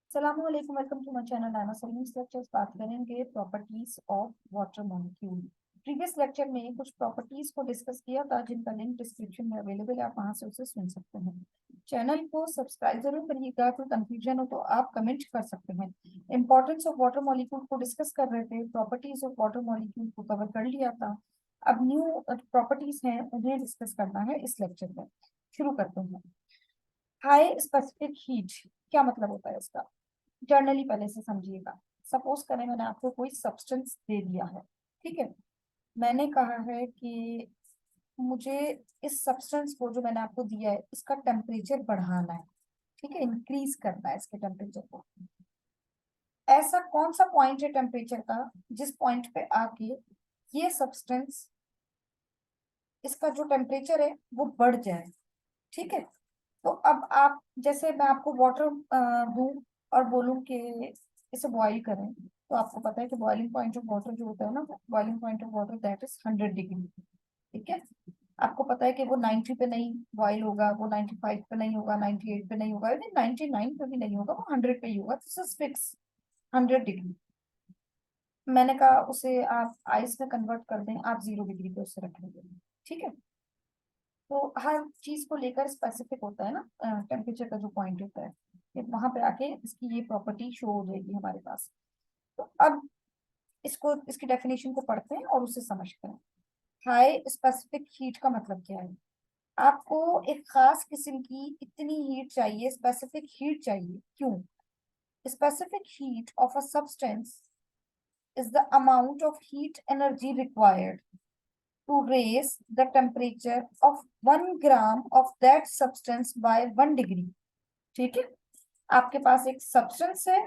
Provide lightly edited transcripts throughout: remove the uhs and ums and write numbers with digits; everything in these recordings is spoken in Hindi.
अस्सलामुअलैकुम, welcome to my channel Nana Salim's lectures. बात करेंगे properties of water molecule. Previous lecture में कुछ प्रॉपर्टीज को डिस्कस किया था जिनका लिंक डिस्क्रिप्शन में अवेलेबल है, आप वहां से उसे सुन सकते हैं। चैनल को सब्सक्राइब जरूर करिएगा, कोई कंफ्यूजन हो तो आप कमेंट कर सकते हैं। इंपॉर्टेंस ऑफ वाटर मॉलिक्यूल को डिस्कस कर रहे थे, प्रॉपर्टीज ऑफ वाटर मॉलिक्यूल को कवर कर लिया था। अब न्यू प्रॉपर्टीज हैं, उन्हें डिस्कस करना है इस लेक्चर में। शुरू करते हैं। हाई स्पेसिफिक हीट क्या मतलब होता है इसका? जर्नली पहले से समझिएगा। सपोज करें मैंने आपको कोई सब्सटेंस दे दिया है, ठीक है। मैंने कहा है कि मुझे इस सब्सटेंस को जो मैंने आपको दिया है इसका टेम्परेचर बढ़ाना है, ठीक है, इंक्रीज करना है इसके टेम्परेचर को। ऐसा कौन सा पॉइंट है टेम्परेचर का जिस पॉइंट पे आके ये सब्सटेंस, इसका जो टेम्परेचर है वो बढ़ जाए, ठीक है। तो अब आप, जैसे मैं आपको वाटर दूं और बोलूं कि इसे बॉईल करें, तो आपको पता है कि बॉइलिंग पॉइंट ऑफ वाटर जो होता है ना, boiling point of water that is 100 degree, ठीक है। आपको पता है कि वो 90 पे नहीं बॉईल होगा, वो 95 पे नहीं होगा, 98 पे नहीं होगा, 99 पे भी नहीं होगा, वो 100 पे ही होगा। This is fix, 100 degree. मैंने कहा उसे आप आइस में कन्वर्ट कर दें, आप 0 डिग्री पे उसे रख लेंगे, ठीक है। तो हर चीज को लेकर स्पेसिफिक होता है ना, टेम्परेचर का जो पॉइंट होता है, कि वहां पे आके इसकी ये प्रॉपर्टी शो हो जाएगी हमारे पास। तो अब इसको, इसकी डेफिनेशन को पढ़ते हैं और उसे समझते हैं। हाई स्पेसिफिक हीट का मतलब क्या है? आपको एक खास किस्म की इतनी हीट चाहिए, स्पेसिफिक हीट चाहिए। क्यों? Specific heat of a substance is the amount of heat energy required to raise the temperature of 1 gram of that substance by 1 degree, ठीक है। आपके पास एक सब्सटेंस है,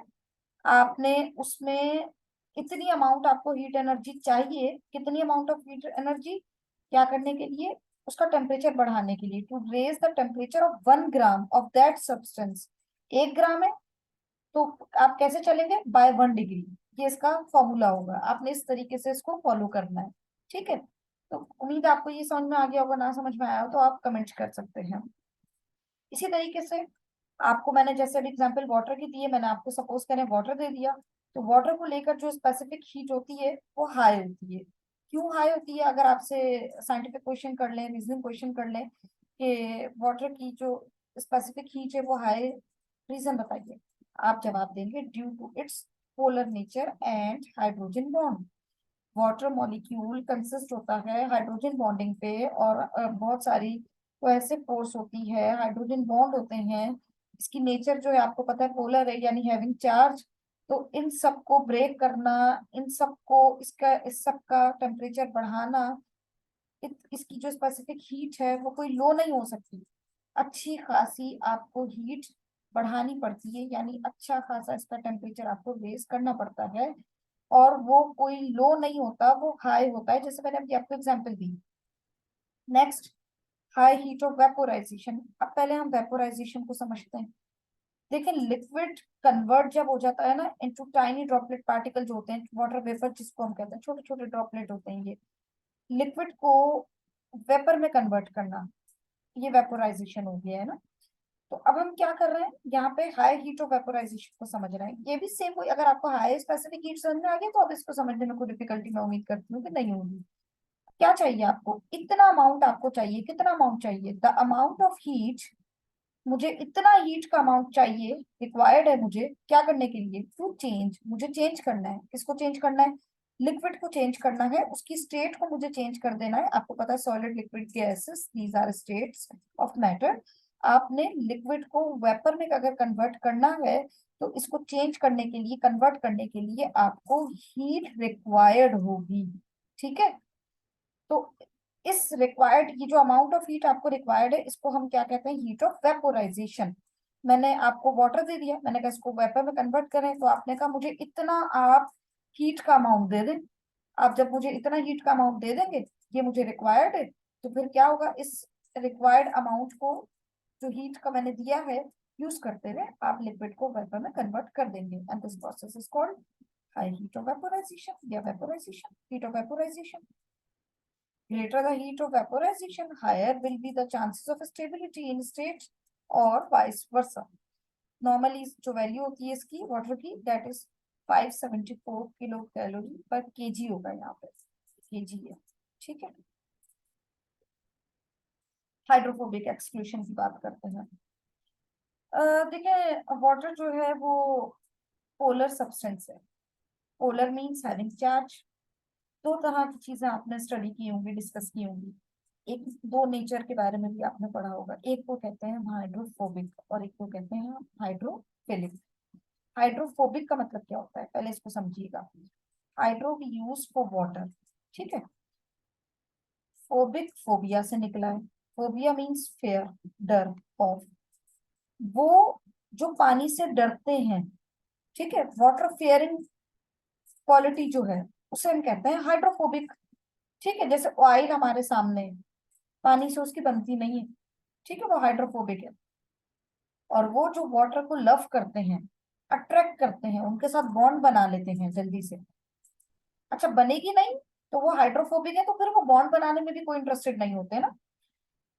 आपने उसमें इतनी अमाउंट आपको हीट एनर्जी चाहिए। कितनी अमाउंट ऑफ हीट एनर्जी? क्या करने के लिए? उसका टेम्परेचर बढ़ाने के लिए। To raise the temperature of 1 gram of that substance, 1 gram है तो आप कैसे चलेंगे? By 1 degree. ये इसका फॉर्मूला होगा, आपने इस तरीके से इसको फॉलो करना है, ठीक है। तो उम्मीद है आपको ये समझ में आ गया होगा, ना समझ में आया हो तो आप कमेंट कर सकते हैं। इसी तरीके से आपको मैंने जैसे एग्जांपल वाटर की दी है, मैंने आपको सपोज करें वाटर दे दिया, तो वाटर को लेकर जो स्पेसिफिक हीट होती है वो हाई होती है। क्यों हाई होती है? अगर आपसे साइंटिफिक क्वेश्चन कर लें, रीजनिंग क्वेश्चन कर लें कि वाटर की जो स्पेसिफिक हीट है वो हाई, रीजन बताइए। आप जवाब देंगे due to its polar nature and hydrogen bond. Water molecule consist होता है हाइड्रोजन बॉन्डिंग पे, और बहुत सारी कोएसिव फोर्स होती है, हाइड्रोजन बॉन्ड होते हैं। इसकी नेचर जो है आपको पता है, पोलर है यानी हैविंग चार्ज। तो इन सब को ब्रेक करना, इन सब को, इसका, इस सब का टेम्परेचर बढ़ाना, इसकी जो स्पेसिफिक हीट है वो कोई लो नहीं हो सकती। अच्छी खासी आपको हीट बढ़ानी पड़ती है, यानी अच्छा खासा इसका टेम्परेचर आपको रेज करना पड़ता है। और वो कोई लो नहीं होता, वो हाई होता है, जैसे मैंने अभी आपको example the. Next, high heat of vaporisation. अब पहले हम वेपोराइजेशन को समझते हैं। देखिए, लिक्विड कन्वर्ट जब हो जाता है ना इनटू टाइनी ड्रॉपलेट पार्टिकल जो होते हैं, वाटर वेपर जिसको हम कहते हैं, छोटे छोटे ड्रॉपलेट होते हैं ये। लिक्विड को वेपर में कन्वर्ट करना, ये वेपोराइजेशन हो गया है ना। तो अब हम क्या कर रहे हैं यहाँ पे? हाई हीट ऑफ वेपोराइजेशन को समझ रहे हैं। ये भी सेम कोई, अगर आपको हाई स्पेसिफिक हीट समझ में आ गया तो अब इसको समझने में कोई डिफिकल्टी मैं उम्मीद करती हूँ कि नहीं होगी। क्या चाहिए आपको? इतना अमाउंट आपको चाहिए। कितना अमाउंट चाहिए? द अमाउंट ऑफ हीट, मुझे इतना हीट का अमाउंट चाहिए, रिक्वायर्ड है मुझे क्या करने के लिए? टू चेंज, मुझे चेंज करना है। किसको चेंज करना है? लिक्विड को चेंज करना है, उसकी स्टेट को मुझे चेंज कर देना है। आपको पता है solid, liquid, gases, these are states of matter. आपने लिक्विड को वेपर में अगर कन्वर्ट करना है तो इसको चेंज करने के लिए, कन्वर्ट करने के लिए आपको हीट रिक्वायर्ड होगी, ठीक है। तो इस रिक्वायर्ड, ये जो अमाउंट ऑफ हीट आपको रिक्वायर्ड है, इसको हम क्या कहते हैं? Heat of vaporisation. मैंने आपको वाटर दे दिया, मैंने कहा इसको वेपर में कन्वर्ट करें, तो आपने कहा मुझे इतना आप हीट का अमाउंट दे दें। आप जब मुझे इतना हीट का अमाउंट दे देंगे, ये मुझे रिक्वायर्ड है, तो फिर क्या होगा? इस रिक्वायर्ड अमाउंट को, जो हीट का मैंने दिया है, यूज करते हुए आप लिक्विड को वेपर में कन्वर्ट कर देंगे, and this process is called high heat of vaporization या vaporization, heat of vaporization. Greater the heat of vaporization, higher will be the chances of stability in state, or vice versa. Normally जो वैल्यू होती है इसकी वाटर की, दैट इज 574 किलो कैलोरी पर केजी होगा, यहाँ पे केजी है, ठीक है। हाइड्रोफोबिक एक्सक्लूशन की बात करते हैं। देखिए वाटर जो है वो पोलर सब्सटेंस है। Polar means having charge. दो तरह की चीजें आपने स्टडी की होंगी, डिस्कस की होंगी। एक दो नेचर के बारे में भी आपने पढ़ा होगा, एक को कहते हैं हाइड्रोफोबिक और एक को कहते हैं हाइड्रोफिलिक। हाइड्रोफोबिक का मतलब क्या होता है, पहले इसको समझिएगा। Hydro we use for water, ठीक है। फोबिक फोबिया से निकला है। फोबिया मीन्स फेयर, डर, ऑफ। वो जो पानी से डरते हैं, ठीक है, वाटर फेयरिंग क्वालिटी जो है उसे हम कहते हैं हाइड्रोफोबिक। ठीक है, जैसे ऑयल हमारे सामने है, पानी से उसकी बनती नहीं है, ठीक है, वो हाइड्रोफोबिक है। और वो जो वाटर को लव करते हैं, अट्रैक्ट करते हैं, उनके साथ बॉन्ड बना लेते हैं जल्दी से। अच्छा, बनेगी नहीं तो वो हाइड्रोफोबिक है, तो फिर वो बॉन्ड बनाने में भी कोई इंटरेस्टेड नहीं होते ना।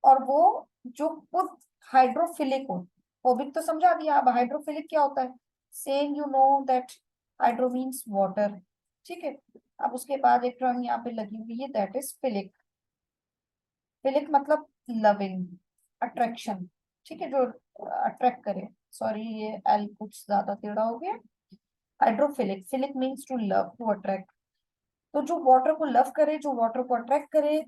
और वो जो खुद हाइड्रोफिलिक हो, फोबिक तो समझा दिया, अब हाइड्रोफिलिक क्या होता है, same you know that hydro means water, ठीक है। अब उसके बाद एक टर्म यहाँ पे लगी हुई है, दैट इज फिलिक। फिलिक मतलब लविंग, अट्रैक्शन, ठीक है, जो अट्रैक्ट करे। सॉरी, ये एल कुछ ज्यादा टेढ़ा हो गया। Hydrophilic, philic means to love, to attract. तो जो वाटर को लव करे, जो वाटर को अट्रैक्ट करे,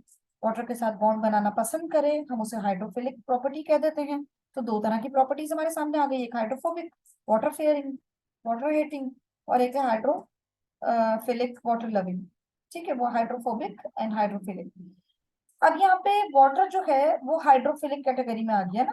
वाटर के साथ बॉन्ड बनाना पसंद करे, हम उसे हाइड्रोफिलिक प्रॉपर्टी कह देते हैं। तो दो तरह की प्रॉपर्टीज हमारे सामने आ गई, एक hydrophobic, water fearing, water hating, और एक है हाइड्रोफिलिक, वाटर लविंग, ठीक है, वो हाइड्रोफोबिक एंड हाइड्रोफिलिक। अब यहाँ पे वाटर जो है वो हाइड्रोफिलिक कैटेगरी में आ गया ना,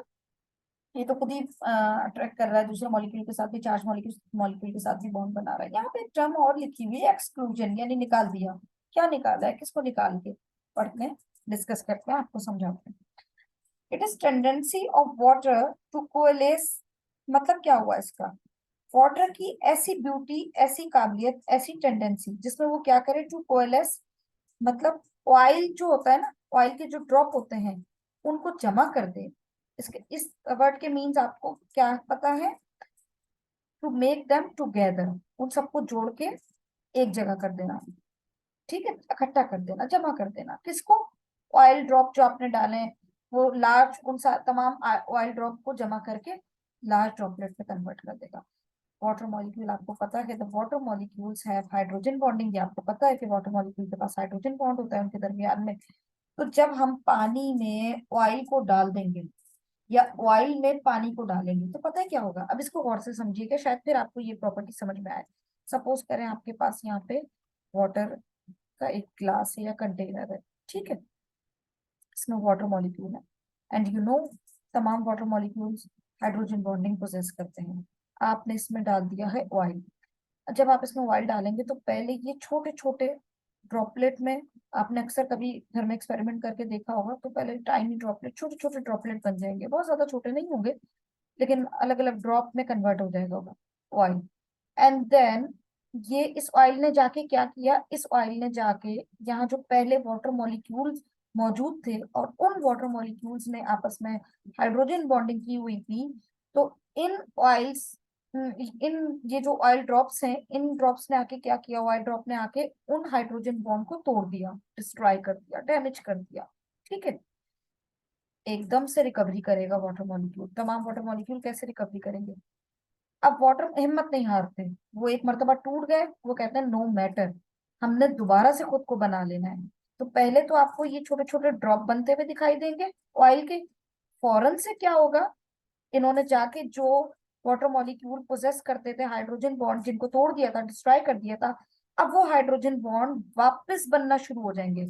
ये तो खुद ही अट्रैक्ट कर रहा है दूसरे मॉलिक्यूल के साथ भी, चार्ज मॉलिक्यूल मॉलिक्यूल के साथ भी बॉन्ड बना रहा है। यहाँ पे एक टर्म और लिखी हुई है, एक्सक्लूजन, यानी निकाल दिया। क्या निकाला है, किसको निकाल के पढ़ते हैं, डिस्कस करते हैं, आपको समझाते हैं। It is tendency of water to coalesce, मतलब क्या हुआ इसका, वाटर की ऐसी ब्यूटी, ऐसी काबिलियत, ऐसी टेंडेंसी जिसमें वो क्या करे, टू कोएलेस, मतलब ऑयल जो होता है ना, ऑयल के जो ड्रॉप होते हैं उनको जमा कर दे। इसके इस वर्ड के मीन्स आपको क्या पता है, टू मेक देम टुगेदर, उन सबको जोड़ के एक जगह कर देना, ठीक है, इकट्ठा कर देना, जमा कर देना। किसको, ऑयल ड्रॉप जो आपने डाले हैं, वो लार्ज उन तमाम ऑयल ड्रॉप को जमा करके लार्ज ड्रॉपलेट में कन्वर्ट कर देगा। वाटर मॉलिक्यूल आपको पता है, the water molecules have hydrogen bonding, ये आपको पता है कि वाटर मॉलिक्यूल के पास हाइड्रोजन बॉन्ड होता है उनके दरमियान में। तो जब हम पानी में ऑयल को डाल देंगे या ऑयल में पानी को डालेंगे तो पता है क्या होगा, अब इसको गौर से समझिएगा, शायद फिर आपको ये प्रॉपर्टी समझ में आए। सपोज करें आपके पास यहाँ पे वाटर का एक ग्लास है या कंटेनर है, ठीक है, इसमें वाटर मॉलिक्यूल है, एंड यू नो तमाम water molecules hydrogen bonding possess करते हैं। आपने इसमें डाल दिया है ऑयल। जब आप इसमें ऑयल डालेंगे तो पहले ये छोटे छोटे ड्रॉपलेट में, आपने अक्सर कभी घर में एक्सपेरिमेंट करके देखा होगा, तो पहले टाइनी ड्रॉपलेट, छोटे छोटे ड्रॉपलेट बन जाएंगे, बहुत ज्यादा छोटे नहीं होंगे, लेकिन अलग अलग ड्रॉप में कन्वर्ट हो जाएगा होगा ऑयल। एंड देन ये इस ऑयल ने जाके क्या किया, इस ऑयल ने जाके यहाँ जो पहले वाटर मॉलिक्यूल्स मौजूद थे और उन वाटर मॉलिक्यूल्स ने आपस में हाइड्रोजन बॉन्डिंग की हुई थी, तो इन ऑयल्स, इन ये जो ऑयल ड्रॉप्स हैं, इन ड्रॉप्स ने आके क्या किया, ऑयल ड्रॉप ने आके उन हाइड्रोजन बॉन्ड को तोड़ दिया, डिस्ट्रॉय कर दिया, डैमेज कर दिया, ठीक है। एकदम से रिकवरी करेगा वाटर मॉलिक्यूल, तमाम वाटर मॉलिक्यूल कैसे रिकवरी करेंगे। अब वाटर हिम्मत नहीं हारते, वो एक मर्तबा टूट गए, वो कहते हैं नो मैटर, हमने दोबारा से खुद को बना लेना है। तो पहले तो आपको ये छोटे छोटे ड्रॉप बनते हुए दिखाई देंगे ऑयल के, फौरन से क्या होगा, इन्होंने जाके जो वाटर मॉलिक्यूल पोजेस करते थे हाइड्रोजन बॉन्ड, जिनको तोड़ दिया था, डिस्ट्रॉय कर दिया था, अब वो हाइड्रोजन बॉन्ड वापस बनना शुरू हो जाएंगे,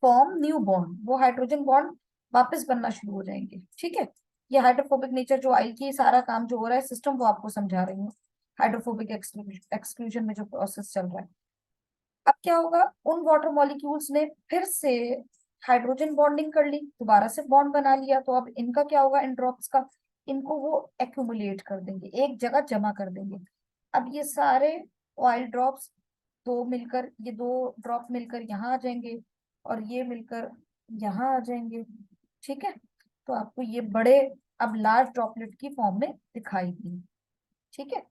फॉर्म न्यू बॉन्ड, वो हाइड्रोजन बॉन्ड वापस बनना शुरू हो जाएंगे, ठीक है। ये हाइड्रोफोबिक नेचर जो आई की सारा काम जो हो रहा है सिस्टम, वो आपको समझा रही हूँ। हाइड्रोफोबिक एक्सक्लूजन में जो प्रोसेस चल रहा है, अब क्या होगा, उन वाटर मॉलिक्यूल्स ने फिर से हाइड्रोजन बॉन्डिंग कर ली, दोबारा से बॉन्ड बना लिया, तो अब इनका क्या होगा, इन ड्रॉप्स का, इनको वो एक्यूमुलेट कर देंगे, एक जगह जमा कर देंगे। अब ये सारे ऑयल ड्रॉप्स, दो मिलकर, ये दो ड्रॉप मिलकर यहाँ आ जाएंगे और ये मिलकर यहाँ आ जाएंगे, ठीक है। तो आपको ये बड़े अब लार्ज ड्रॉपलेट की फॉर्म में दिखाई दी। ठीक है,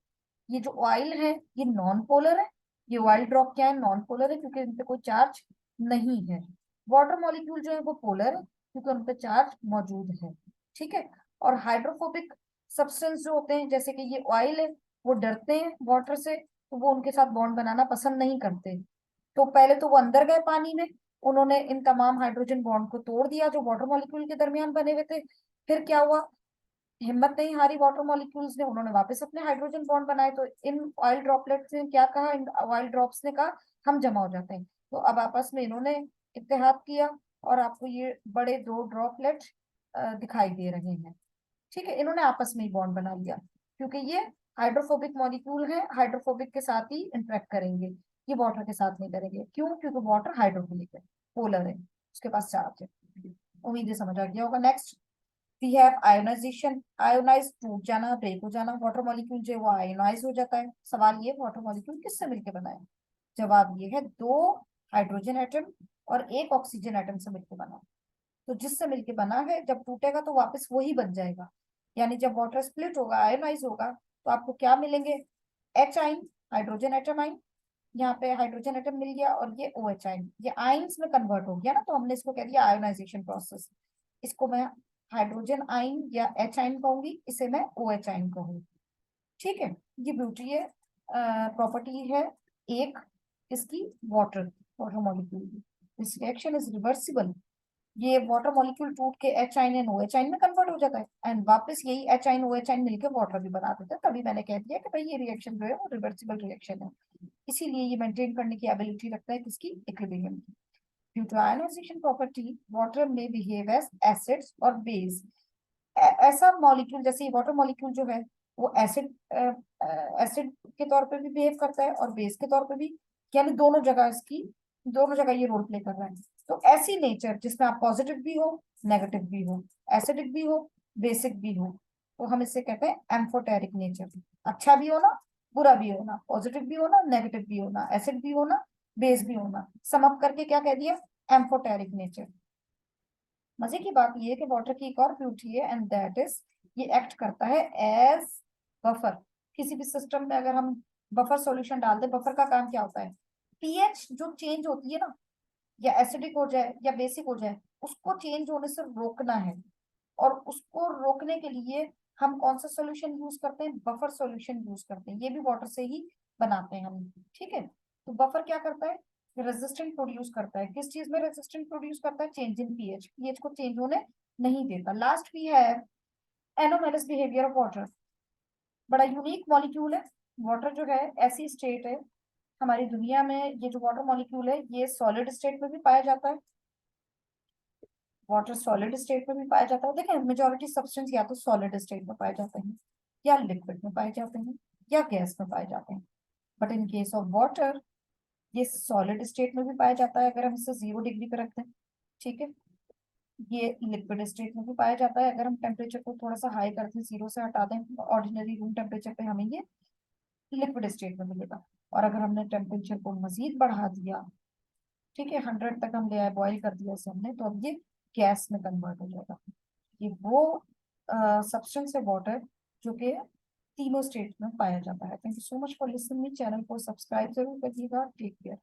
ये जो ऑयल है ये नॉन पोलर है, ये ऑयल ड्रॉप क्या है, नॉन पोलर है क्योंकि इन पे कोई चार्ज नहीं है। वाटर मॉलिक्यूल जो है वो पोलर है क्योंकि उन पे चार्ज मौजूद है। ठीक है, और हाइड्रोफोबिक सब्सटेंस जो होते हैं जैसे कि ये ऑयल है, वो डरते हैं वाटर से, तो वो उनके साथ बॉन्ड बनाना पसंद नहीं करते। तो पहले तो वो अंदर गए पानी में, उन्होंने इन तमाम हाइड्रोजन बॉन्ड को तोड़ दिया जो वाटर मॉलिक्यूल के दरमियान बने हुए थे। फिर क्या हुआ, हिम्मत नहीं हारी वाटर मॉलिक्यूल्स ने, उन्होंने वापस अपने हाइड्रोजन बॉन्ड बनाए। तो इन ऑयल ड्रॉपलेट्स ने क्या कहा, इन ऑयल ड्रॉप्स ने कहा हम जमा हो जाते हैं। तो अब आपस में इन्होंने इत्तेहाद किया और आपको ये बड़े दो ड्रॉपलेट दिखाई दे रहे हैं। ठीक है, इन्होंने आपस में ही बॉन्ड बना लिया क्योंकि ये हाइड्रोफोबिक मॉलिक्यूल है, हाइड्रोफोबिक के साथ ही इंटरेक्ट करेंगे, ये वाटर के साथ नहीं करेंगे। क्यों? क्योंकि वाटर हाइड्रोफिलिक है, पोलर है, उसके पास चार्ज है। उम्मीद है समझ आ गया होगा। Next we have ionisation, ionise टूट जाना, ब्रेक हो जाना, वाटर मॉलिक्यूल जो है वो आयोनाइज हो जाता है। सवाल ये वाटर मॉलिक्यूल किससे मिलकर बना है? जवाब ये है दो हाइड्रोजन एटम और एक ऑक्सीजन एटम से मिलकर बना है। तो जिससे मिलके बना है जब टूटेगा तो वापस वही बन जाएगा। यानी जब वाटर स्प्लिट होगा, आयोनाइज होगा, तो आपको क्या मिलेंगे, एच आइन, हाइड्रोजन एटम आइन, यहाँ पे हाइड्रोजन एटम मिल गया, और ये ओ एच आइन, ये आइंस में कन्वर्ट हो गया ना, तो हमने इसको कह दिया आयोनाइजेशन प्रोसेस। इसको मैं हाइड्रोजन आइन या एच आइन कहूंगी, इसे मैं ओ एच आइन कहूंगी। ठीक है, ये ब्यूटी है, प्रॉपर्टी है एक इसकी, वाटर वाटर मॉलिक्यूल की। दिस रिएक्शन इज रिवर्सिबल, ये वाटर मॉलिक्यूल टूट के एच आइन एंड ओ एच आइन में कन्वर्ट हो जाता है, एंड वापस यही एच आइन ओ एच आइन मिलकर वाटर भी बना देता है। तभी मैंने कह दिया कि भाई ये रिएक्शन जो है वो रिवर्सिबल रिएक्शन है। इसीलिए ये मेंटेन करने की एबिलिटी रखता है किसकी, इक्विलिब्रियम की। Due to ionisation property water में बिहेव एज एसिड्स और बेस। ऐसा मॉलिक्यूल जैसे वाटर मॉलिक्यूल जो है वो एसिड के तौर पे भी बिहेव करता है और बेस के तौर पे भी, यानी दोनों जगह इसकी, दोनों जगह ये रोल प्ले कर रहा है। तो ऐसी नेचर जिसमें आप पॉजिटिव भी हो, नेगेटिव भी हो, एसिडिक भी हो, बेसिक भी हो, तो हम इससे कहते हैं एम्फोटेरिक नेचर। अच्छा भी होना, बुरा भी होना, पॉजिटिव भी होना, नेगेटिव भी होना, एसिड भी होना, बेस भी होना, सम अप करके क्या कह दिया, एम्फोटेरिक नेचर। मजे की बात यह है कि वाटर की एक और ब्यूटी है, एंड दैट इज ये एक्ट करता है एज बफर। किसी भी सिस्टम में अगर हम बफर सॉल्यूशन डाल दें, बफर का काम क्या होता है, पीएच जो चेंज होती है ना, या एसिडिक हो जाए या बेसिक हो जाए, उसको चेंज होने से रोकना है। और उसको रोकने के लिए हम कौन सा सॉल्यूशन यूज करते हैं, बफर सॉल्यूशन यूज करते हैं। ये भी वाटर से ही बनाते हैं हम। ठीक है, तो बफर क्या करता है, रेजिस्टेंट प्रोड्यूस करता है। किस चीज में रेजिस्टेंट प्रोड्यूस करता है, चेंज इन पीएच, पीएच को चेंज होने नहीं देता। लास्ट भी है एनोमेलस बिहेवियर ऑफ वाटर, बड़ा यूनिक मॉलिक्यूल है। वाटर जो है ऐसी स्टेट है हमारी दुनिया में, ये जो वाटर मॉलिक्यूल है ये सॉलिड स्टेट में भी पाया जाता है, वाटर सॉलिड स्टेट में भी पाया जाता है। देखिए मेजोरिटी सब्सटेंस या तो सॉलिड स्टेट में पाए जाते हैं, या लिक्विड में पाए जाते हैं, या गैस में पाए जाते हैं। But in case of water ये सॉलिड स्टेट में भी पाया जाता है अगर हम इसे 0 डिग्री पे रखते हैं। ठीक है, ये लिक्विड स्टेट में भी पाया जाता है अगर हम टेम्परेचर को थोड़ा सा हाई कर दें, 0 से हटा दें ऑर्डिनरी रूम टेम्परेचर पे, हमें ये लिक्विड स्टेट में मिलेगा। और अगर हमने टेम्परेचर को मजीद बढ़ा दिया, ठीक है, 100 तक हम ले आए, बॉईल कर दिया इसे हमने, तो अब ये गैस में कन्वर्ट हो जाएगा। ये वो सब्सटेंस है वाटर जो कि तीनों स्टेट में पाया जाता है। Thank you so much for listening me, channel को सब्सक्राइब जरूर करिएगा। Take care.